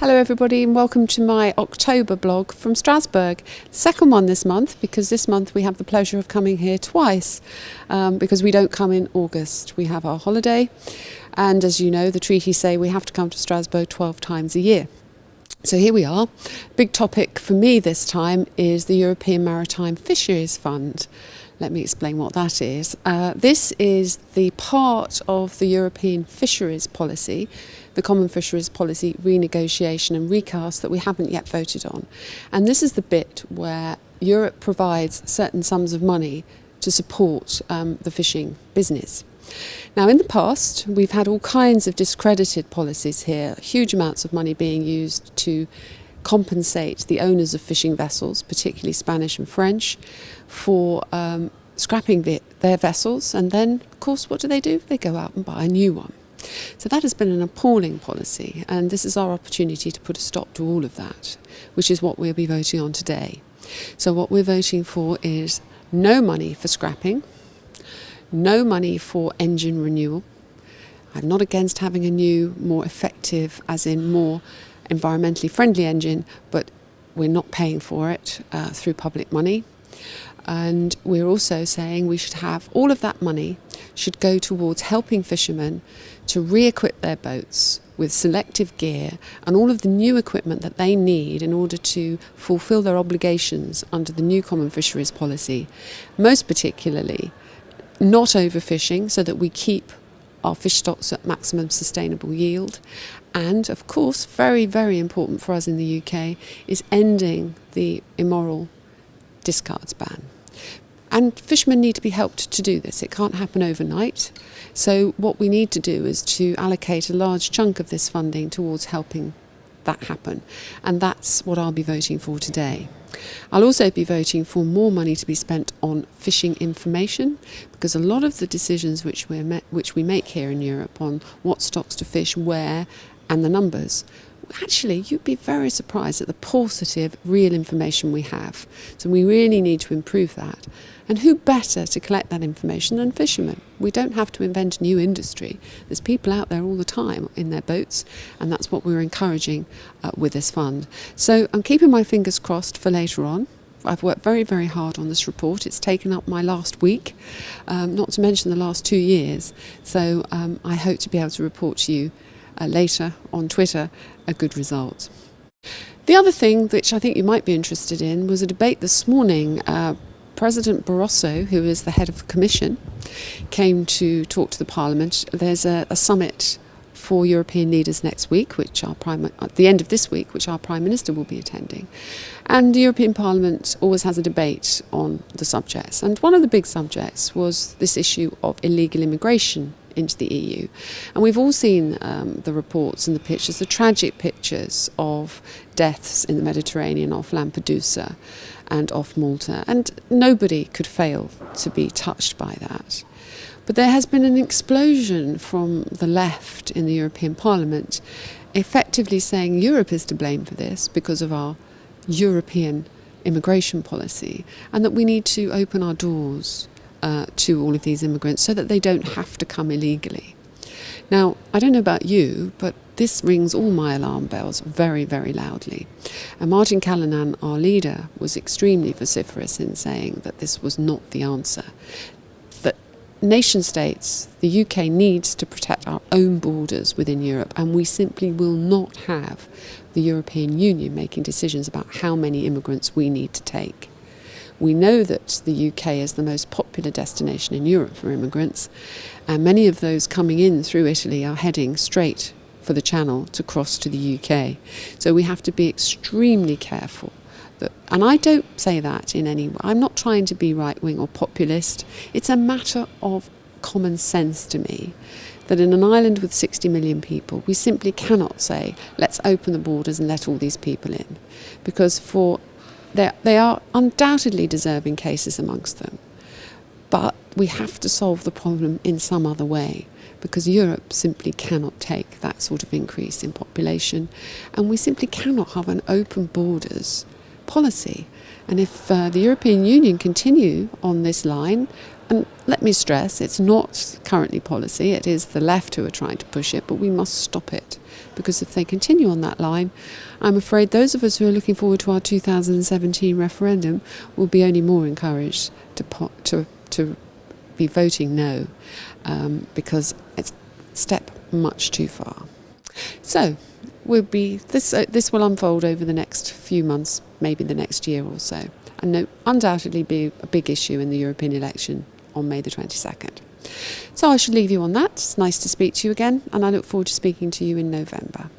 Hello everybody and welcome to my October blog from Strasbourg. Second one this month, because this month we have the pleasure of coming here twice because we don't come in August. We have our holiday, and as you know, the treaties say we have to come to Strasbourg 12 times a year. So here we are. Big topic for me this time is the European Maritime Fisheries Fund. Let me explain what that is. This is the part of the European fisheries policy, the Common Fisheries Policy renegotiation and recast that we haven't yet voted on. And this is the bit where Europe provides certain sums of money to support the fishing business. Now, in the past, we've had all kinds of discredited policies here, huge amounts of money being used to compensate the owners of fishing vessels, particularly Spanish and French, for scrapping their vessels. And then, of course, what do? They go out and buy a new one. So that has been an appalling policy, and this is our opportunity to put a stop to all of that, which is what we'll be voting on today. So what we're voting for is no money for scrapping, no money for engine renewal. I'm not against having a new, more effective, as in more environmentally friendly engine, but we're not paying for it through public money. And we're also saying we should have all of that money should go towards helping fishermen to re-equip their boats with selective gear and all of the new equipment that they need in order to fulfil their obligations under the new Common Fisheries Policy, most particularly not overfishing so that we keep our fish stocks at maximum sustainable yield. And of course, very, very important for us in the UK, is ending the immoral discards ban. And fishermen need to be helped to do this. It can't happen overnight. So what we need to do is to allocate a large chunk of this funding towards helping that happen. And that's what I'll be voting for today. I'll also be voting for more money to be spent on fishing information, because a lot of the decisions which we make here in Europe on what stocks to fish, where, and the numbers, actually, you'd be very surprised at the paucity of real information we have. So we really need to improve that. And who better to collect that information than fishermen? We don't have to invent a new industry. There's people out there all the time in their boats, and that's what we're encouraging with this fund. So I'm keeping my fingers crossed for later on. I've worked very, very hard on this report. It's taken up my last week, not to mention the last 2 years. So I hope to be able to report to you later on Twitter a good result. The other thing which I think you might be interested in was a debate this morning. President Barroso, who is the head of the Commission, came to talk to the Parliament. There's a summit for European leaders next week, at the end of this week, which our Prime Minister will be attending. And the European Parliament always has a debate on the subjects. And one of the big subjects was this issue of illegal immigration into the EU. And we've all seen the reports and the pictures, the tragic pictures of deaths in the Mediterranean off Lampedusa and off Malta. And nobody could fail to be touched by that. But there has been an explosion from the left in the European Parliament, effectively saying Europe is to blame for this because of our European immigration policy, and that we need to open our doors to all of these immigrants so that they don't have to come illegally. Now, I don't know about you, but this rings all my alarm bells very, very loudly. And Martin Callanan, our leader, was extremely vociferous in saying that this was not the answer. That nation states, the UK, needs to protect our own borders within Europe, and we simply will not have the European Union making decisions about how many immigrants we need to take. We know that the UK is the most popular destination in Europe for immigrants, and many of those coming in through Italy are heading straight for the Channel to cross to the UK. So we have to be extremely careful. And I don't say that in any way. I'm not trying to be right-wing or populist. It's a matter of common sense to me that in an island with 60 million people, we simply cannot say, let's open the borders and let all these people in. Because they are undoubtedly deserving cases amongst them. But we have to solve the problem in some other way, because Europe simply cannot take that sort of increase in population, and we simply cannot have an open borders policy. And if the European Union continue on this line, and let me stress, it's not currently policy, it is the left who are trying to push it, but we must stop it. Because if they continue on that line, I'm afraid those of us who are looking forward to our 2017 referendum will be only more encouraged to be voting no, because it's a step much too far. So this will unfold over the next few months, maybe the next year or so, and undoubtedly be a big issue in the European election on May the 22nd. So I should leave you on that. It's nice to speak to you again, and I look forward to speaking to you in November.